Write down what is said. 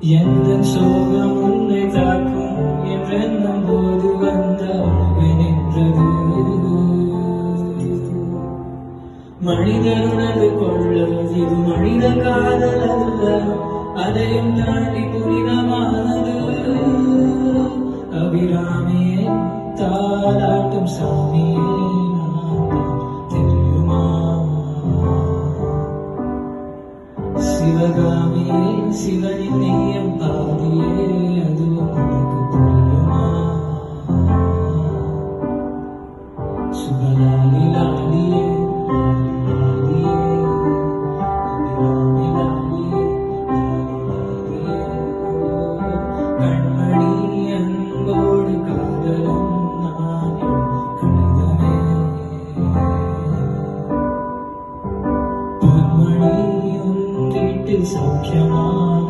எந்தன் சோகம் உன்னை தாக்கும் என்றென்னும் போது வந்த அழுகை நின்றது. மனிதனுனது கொள்ளல் இது மனித காதல் அல்ல, அதையும் தாண்டி புனிதமானது. அபிராமியே தாலாட்டும் சாமியே தெரியுமா? சிவகாமியே சிவனின் நெய்யம் பாதியே அதுவும் உனக்கு புரியுமா? சுபலாலி லாலியே லாலியே அபிராமி லாலியே லாலியே கண்மணி அன்போடு காதலும் நான் கணிதமே. பொன்மணி உன் வீட்டில் சௌக்கியமான